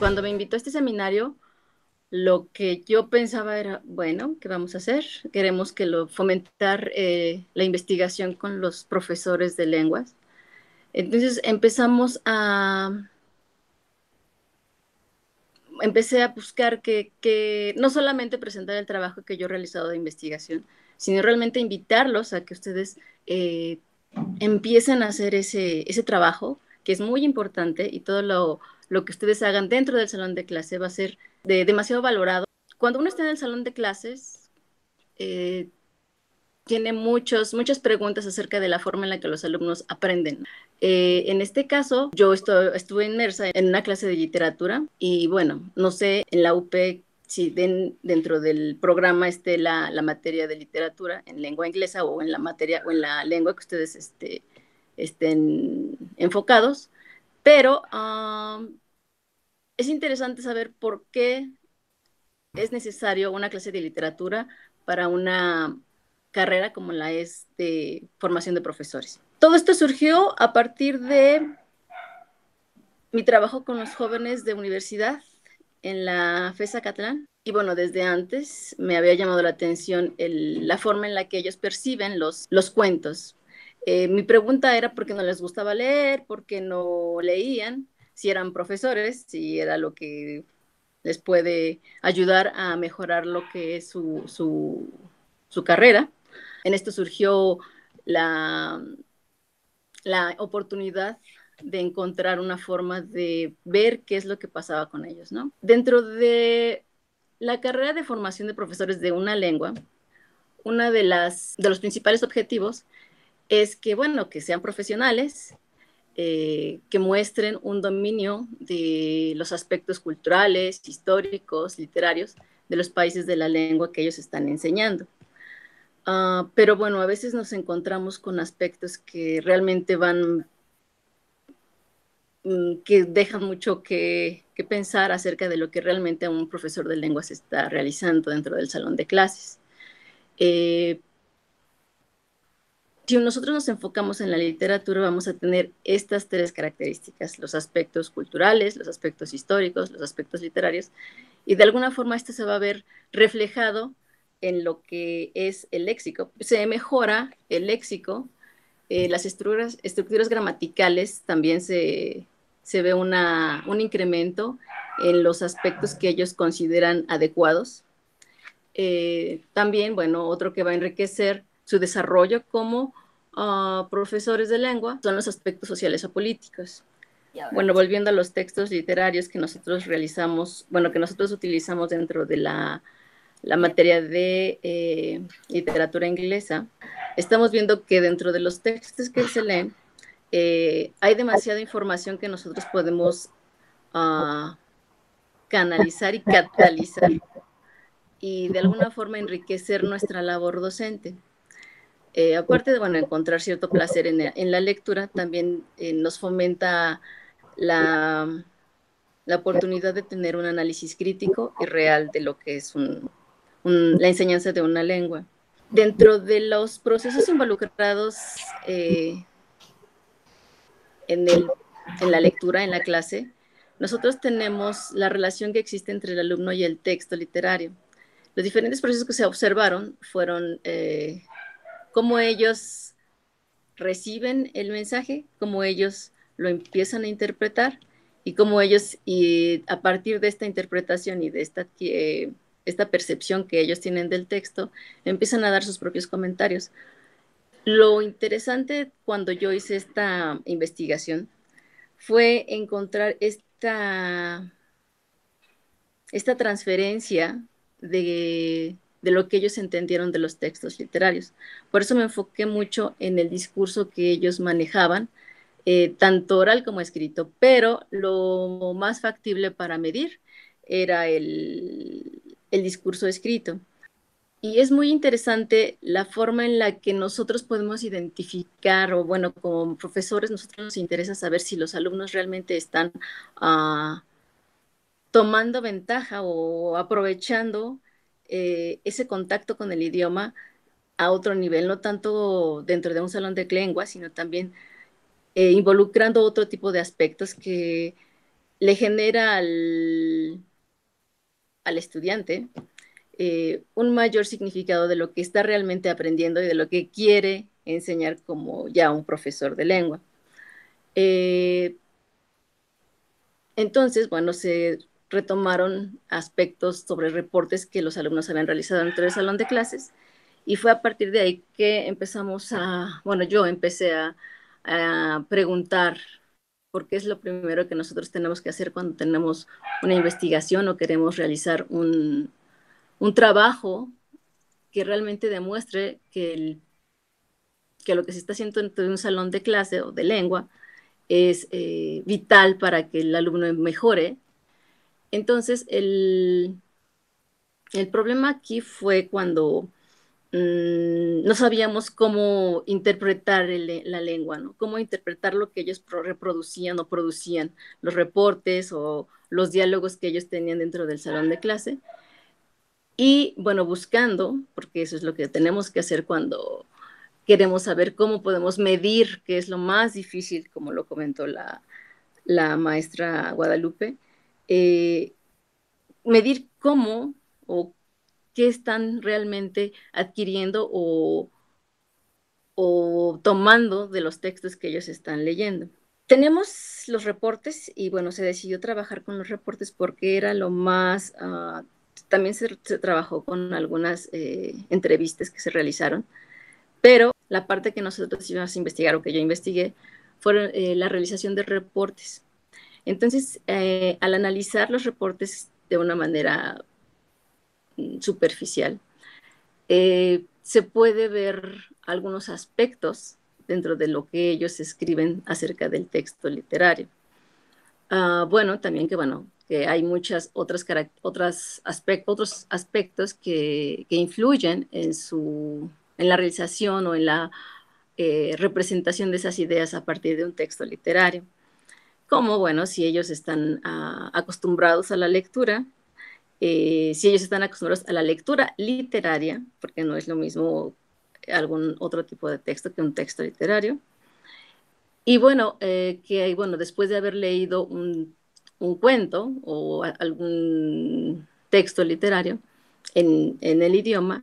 Cuando me invitó a este seminario, lo que yo pensaba era, bueno, ¿qué vamos a hacer? Queremos que fomentar la investigación con los profesores de lenguas. Entonces empecé a buscar que no solamente presentar el trabajo que yo he realizado de investigación, sino realmente invitarlos a que ustedes eh, empiecen a hacer ese trabajo, que es muy importante, y todo lo que ustedes hagan dentro del salón de clase va a ser demasiado valorado. Cuando uno está en el salón de clases, eh, tiene muchas preguntas acerca de la forma en la que los alumnos aprenden. En este caso, yo estuve inmersa en una clase de literatura y bueno, no sé, en la UP si dentro del programa esté la materia de literatura en lengua inglesa o en la materia o en la lengua que ustedes estén enfocados, pero es interesante saber por qué es necesario una clase de literatura para una carrera como la es de formación de profesores. Todo esto surgió a partir de mi trabajo con los jóvenes de universidad en la FESA Catlán. Y bueno, desde antes me había llamado la atención la forma en la que ellos perciben los cuentos. Mi pregunta era por qué no les gustaba leer, por qué no leían, si eran profesores, si era lo que les puede ayudar a mejorar lo que es su carrera. En esto surgió la, la oportunidad de encontrar una forma de ver qué es lo que pasaba con ellos, ¿no? Dentro de la carrera de formación de profesores de una lengua, una de los principales objetivos es que, bueno, que sean profesionales, que muestren un dominio de los aspectos culturales, históricos, literarios de los países de la lengua que ellos están enseñando. Pero bueno, a veces nos encontramos con aspectos que realmente que dejan mucho que pensar acerca de lo que realmente un profesor de lenguas está realizando dentro del salón de clases. Eh, si nosotros nos enfocamos en la literatura, vamos a tener estas tres características: los aspectos culturales, los aspectos históricos, los aspectos literarios, y de alguna forma esto se va a ver reflejado en lo que es el léxico. Se mejora el léxico, las estructuras gramaticales también se ve un incremento en los aspectos que ellos consideran adecuados. También, bueno, otro que va a enriquecer su desarrollo como profesores de lengua son los aspectos sociales o políticos. Bueno, volviendo a los textos literarios que nosotros realizamos, bueno, que nosotros utilizamos dentro de la materia de literatura inglesa, estamos viendo que dentro de los textos que se leen hay demasiada información que nosotros podemos uh, canalizar y catalizar y de alguna forma enriquecer nuestra labor docente. Aparte de, bueno, encontrar cierto placer en la lectura, también nos fomenta la, la oportunidad de tener un análisis crítico y real de lo que es la enseñanza de una lengua. Dentro de los procesos involucrados en, el, en la lectura, en la clase, nosotros tenemos la relación que existe entre el alumno y el texto literario. Los diferentes procesos que se observaron fueron cómo ellos reciben el mensaje, cómo ellos lo empiezan a interpretar y cómo ellos, y a partir de esta interpretación y de esta percepción que ellos tienen del texto, empiezan a dar sus propios comentarios. Lo interesante cuando yo hice esta investigación fue encontrar esta transferencia de lo que ellos entendieron de los textos literarios. Por eso me enfoqué mucho en el discurso que ellos manejaban, tanto oral como escrito, pero lo más factible para medir era el discurso escrito. Y es muy interesante la forma en la que nosotros podemos identificar, o bueno, como profesores, nosotros nos interesa saber si los alumnos realmente están tomando ventaja o aprovechando ese contacto con el idioma a otro nivel, no tanto dentro de un salón de lengua, sino también involucrando otro tipo de aspectos que le genera al estudiante un mayor significado de lo que está realmente aprendiendo y de lo que quiere enseñar como ya un profesor de lengua. Eh, entonces, bueno, se retomaron aspectos sobre reportes que los alumnos habían realizado dentro del salón de clases y fue a partir de ahí que empezamos bueno, yo empecé a preguntar por qué es lo primero que nosotros tenemos que hacer cuando tenemos una investigación o queremos realizar un trabajo que realmente demuestre que lo que se está haciendo dentro de un salón de clase o de lengua es vital para que el alumno mejore. Entonces, el problema aquí fue cuando no sabíamos cómo interpretar la lengua, ¿no? Cómo interpretar lo que ellos reproducían o producían, los reportes o los diálogos que ellos tenían dentro del salón de clase. Y bueno, buscando, porque eso es lo que tenemos que hacer cuando queremos saber cómo podemos medir, que es lo más difícil, como lo comentó la maestra Guadalupe, eh, medir cómo o qué están realmente adquiriendo o tomando de los textos que ellos están leyendo. Tenemos los reportes y bueno, se decidió trabajar con los reportes porque era lo más, también se trabajó con algunas entrevistas que se realizaron, pero la parte que nosotros íbamos a investigar o que yo investigué fue la realización de reportes. Entonces, al analizar los reportes de una manera superficial, se puede ver algunos aspectos dentro de lo que ellos escriben acerca del texto literario. Bueno, también que hay muchas otros aspectos que influyen en la realización o en la representación de esas ideas a partir de un texto literario. Como, bueno, si ellos están acostumbrados a la lectura, si ellos están acostumbrados a la lectura literaria, porque no es lo mismo algún otro tipo de texto que un texto literario. Y bueno, bueno, después de haber leído un cuento o algún texto literario en el idioma,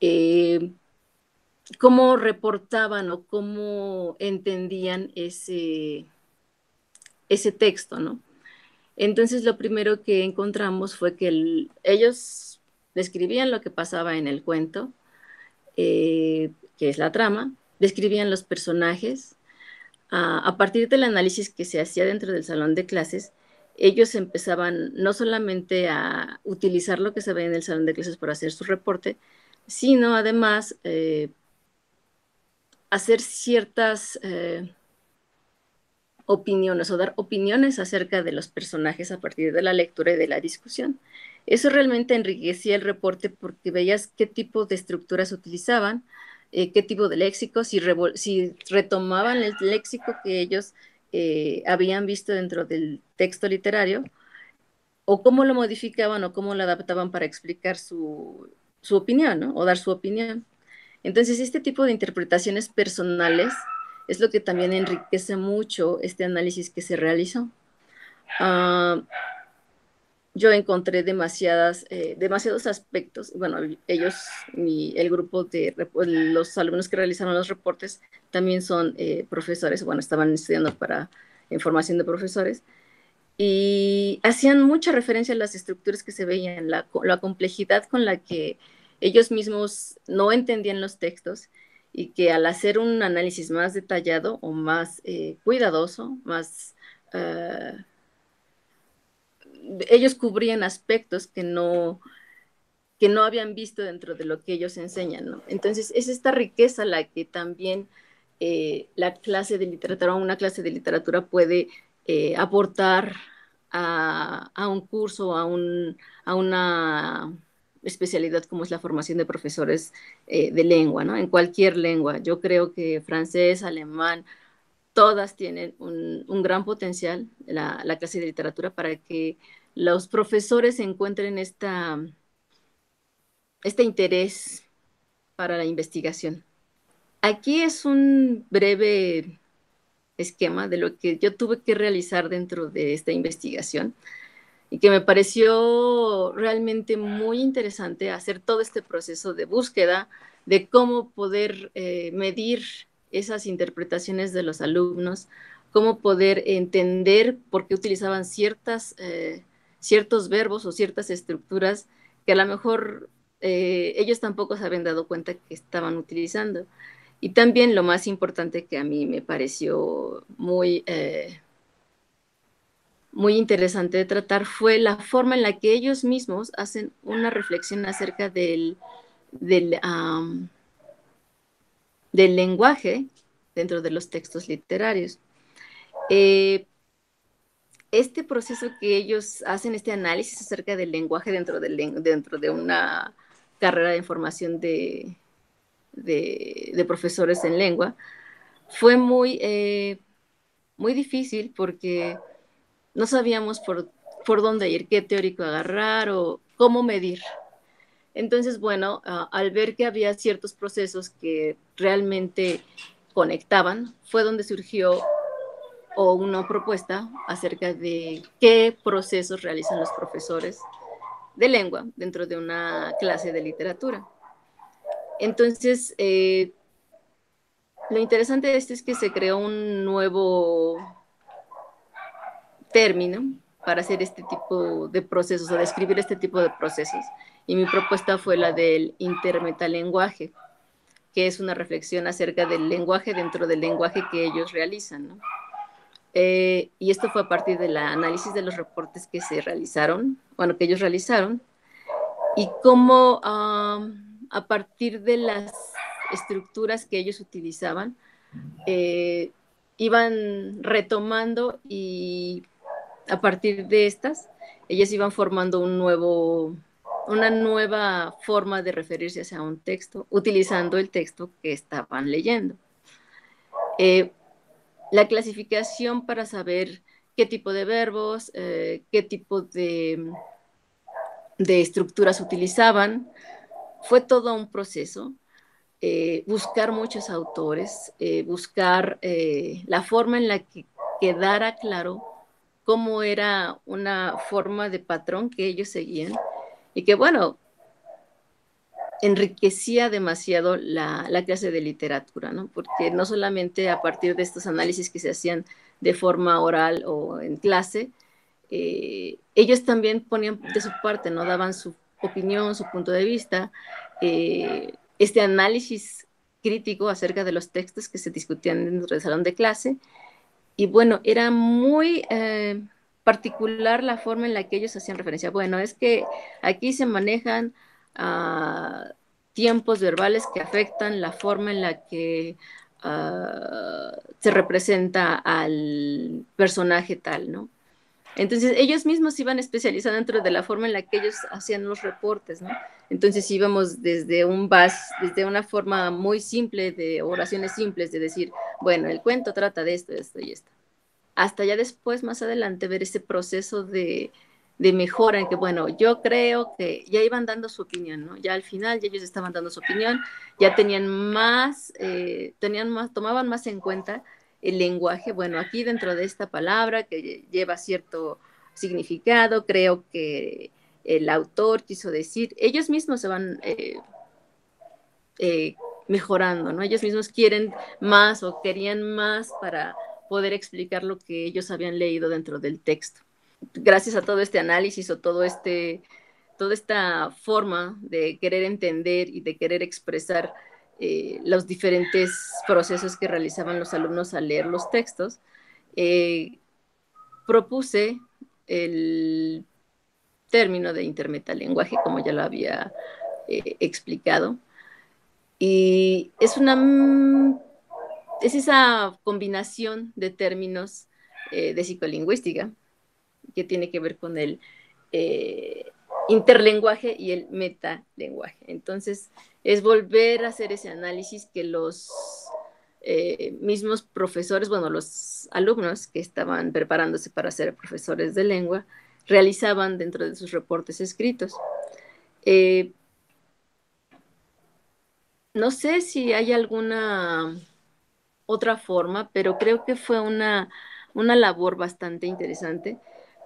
eh, cómo reportaban o cómo entendían ese texto, ¿no? Entonces lo primero que encontramos fue que ellos describían lo que pasaba en el cuento, que es la trama, describían los personajes. A partir del análisis que se hacía dentro del salón de clases, ellos empezaban no solamente a utilizar lo que se ve en el salón de clases para hacer su reporte, sino además hacer ciertas opiniones o dar opiniones acerca de los personajes a partir de la lectura y de la discusión. Eso realmente enriquecía el reporte porque veías qué tipo de estructuras utilizaban, qué tipo de léxico, si retomaban el léxico que ellos habían visto dentro del texto literario, o cómo lo modificaban o cómo lo adaptaban para explicar su opinión, ¿no? O dar su opinión. Entonces, este tipo de interpretaciones personales es lo que también enriquece mucho este análisis que se realizó. Uh, yo encontré demasiados aspectos. Bueno, el grupo de los alumnos que realizaron los reportes también son profesores, bueno, estaban estudiando en formación de profesores, y hacían mucha referencia a las estructuras que se veían, la complejidad con la que ellos mismos no entendían los textos y que al hacer un análisis más detallado o más cuidadoso, ellos cubrían aspectos que no habían visto dentro de lo que ellos enseñan, ¿no? Entonces, es esta riqueza la que también la clase de literatura, una clase de literatura puede aportar a un curso, a una especialidad como es la formación de profesores de lengua, ¿no? En cualquier lengua. Yo creo que francés, alemán, todas tienen un gran potencial, la clase de literatura, para que los profesores encuentren este interés para la investigación. Aquí es un breve esquema de lo que yo tuve que realizar dentro de esta investigación y que me pareció realmente muy interesante hacer todo este proceso de búsqueda de cómo poder medir esas interpretaciones de los alumnos, cómo poder entender por qué utilizaban ciertos verbos o ciertas estructuras que a lo mejor ellos tampoco se habían dado cuenta que estaban utilizando. Y también lo más importante que a mí me pareció muy interesante de tratar fue la forma en la que ellos mismos hacen una reflexión acerca del, um, del lenguaje dentro de los textos literarios. Eh, este proceso que ellos hacen, este análisis acerca del lenguaje dentro de una carrera de información de profesores en lengua, fue muy difícil porque no sabíamos por dónde ir, qué teórico agarrar o cómo medir. Entonces, bueno, al ver que había ciertos procesos que realmente conectaban, fue donde surgió una propuesta acerca de qué procesos realizan los profesores de lengua dentro de una clase de literatura. Entonces, lo interesante de esto es que se creó un nuevo término para hacer este tipo de procesos o describir este tipo de procesos. Y mi propuesta fue la del intermetalenguaje, que es una reflexión acerca del lenguaje dentro del lenguaje que ellos realizan, ¿no? Y esto fue a partir del análisis de los reportes que se realizaron, bueno, que ellos realizaron, y cómo a partir de las estructuras que ellos utilizaban, iban retomando y a partir de estas, ellas iban formando una nueva forma de referirse hacia un texto, utilizando el texto que estaban leyendo. La clasificación para saber qué tipo de verbos, qué tipo de estructuras utilizaban, fue todo un proceso. Buscar muchos autores, buscar la forma en la que quedara claro cómo era una forma de patrón que ellos seguían y que, bueno, enriquecía demasiado la clase de literatura, ¿no? Porque no solamente a partir de estos análisis que se hacían de forma oral o en clase, ellos también ponían de su parte, ¿no? Daban su opinión, su punto de vista, este análisis crítico acerca de los textos que se discutían dentro del salón de clase. Y bueno, era muy particular la forma en la que ellos hacían referencia. Bueno, es que aquí se manejan tiempos verbales que afectan la forma en la que se representa al personaje tal, ¿no? Entonces ellos mismos se iban especializando dentro de la forma en la que ellos hacían los reportes, ¿no? Entonces íbamos desde una forma muy simple de oraciones simples, de decir, bueno, el cuento trata de esto, esto y esto. Hasta ya después, más adelante, ver ese proceso de mejora en que, bueno, yo creo que ya iban dando su opinión, ¿no? Ya al final, ya ellos estaban dando su opinión, ya tomaban más en cuenta el lenguaje. Bueno, aquí dentro de esta palabra que lleva cierto significado, creo que el autor quiso decir, ellos mismos se van eh, mejorando, ¿no? Ellos mismos quieren más o querían más para poder explicar lo que ellos habían leído dentro del texto. Gracias a todo este análisis o toda esta forma de querer entender y de querer expresar los diferentes procesos que realizaban los alumnos al leer los textos, propuse el término de intermetalenguaje, como ya lo había explicado, y es esa combinación de términos de psicolingüística que tiene que ver con el eh, interlenguaje y el metalenguaje. Entonces, es volver a hacer ese análisis que los mismos profesores, bueno, los alumnos que estaban preparándose para ser profesores de lengua, realizaban dentro de sus reportes escritos. No sé si hay otra forma, pero creo que fue una labor bastante interesante,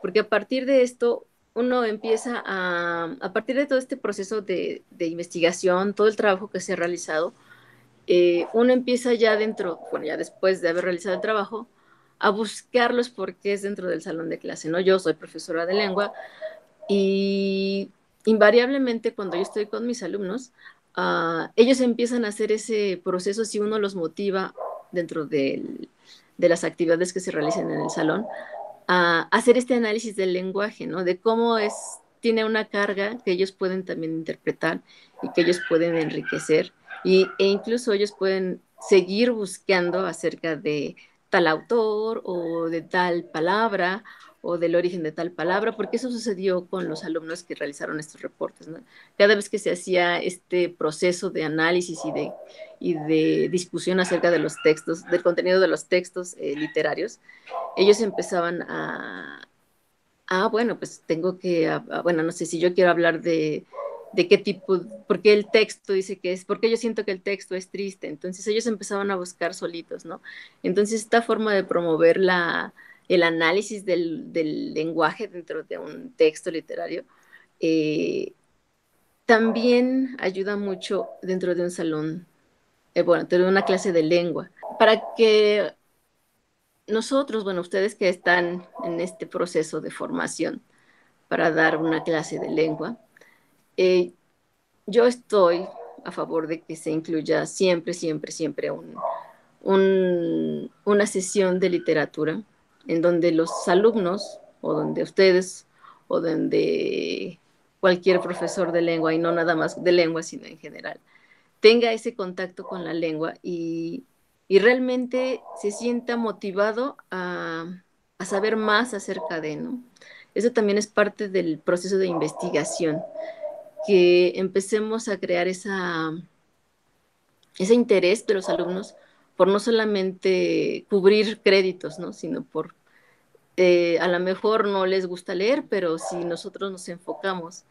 porque a partir de esto uno empieza a partir de todo este proceso de investigación, todo el trabajo que se ha realizado, uno empieza ya dentro, bueno, ya después de haber realizado el trabajo, a buscar los porqués dentro del salón de clase, ¿no? Yo soy profesora de lengua y invariablemente cuando yo estoy con mis alumnos, ellos empiezan a hacer ese proceso si uno los motiva dentro de las actividades que se realicen en el salón, a hacer este análisis del lenguaje, ¿no? De cómo tiene una carga que ellos pueden también interpretar y que ellos pueden enriquecer e incluso ellos pueden seguir buscando acerca de tal autor o de tal palabra o del origen de tal palabra, porque eso sucedió con los alumnos que realizaron estos reportes, ¿no? Cada vez que se hacía este proceso de análisis y de discusión acerca de los textos, del contenido de los textos literarios, ellos empezaban bueno, pues tengo que, bueno, no sé si yo quiero hablar de qué tipo, porque el texto dice que es, porque yo siento que el texto es triste, entonces ellos empezaban a buscar solitos, ¿no? Entonces esta forma de promover el análisis del lenguaje dentro de un texto literario también ayuda mucho dentro de un salón, bueno, dentro de una clase de lengua, para que nosotros, bueno, ustedes que están en este proceso de formación para dar una clase de lengua, eh, yo estoy a favor de que se incluya siempre, siempre, siempre una sesión de literatura en donde los alumnos o donde ustedes o donde cualquier profesor de lengua, y no nada más de lengua, sino en general, tenga ese contacto con la lengua y realmente se sienta motivado a saber más acerca de, ¿no? Eso también es parte del proceso de investigación, que empecemos a crear ese interés de los alumnos por no solamente cubrir créditos, ¿no? Sino por, a lo mejor no les gusta leer, pero si nosotros nos enfocamos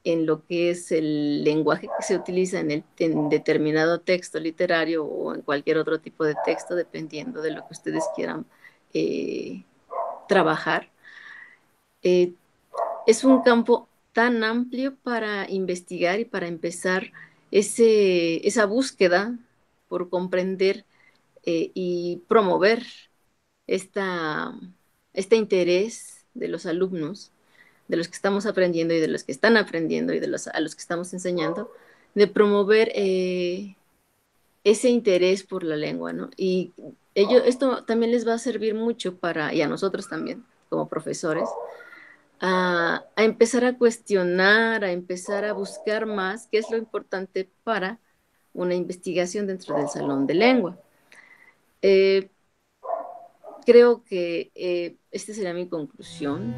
en lo que es el lenguaje que se utiliza en determinado texto literario o en cualquier otro tipo de texto, dependiendo de lo que ustedes quieran eh, trabajar. Eh, es un campo tan amplio para investigar y para empezar esa búsqueda por comprender y promover esta, este interés de los alumnos, de los que estamos aprendiendo y de los que están aprendiendo y a los que estamos enseñando, de promover ese interés por la lengua, ¿no? Y esto también les va a servir mucho y a nosotros también, como profesores, a empezar a cuestionar, a empezar a buscar más qué es lo importante para una investigación dentro del salón de lengua. Eh, Creo que esta será mi conclusión.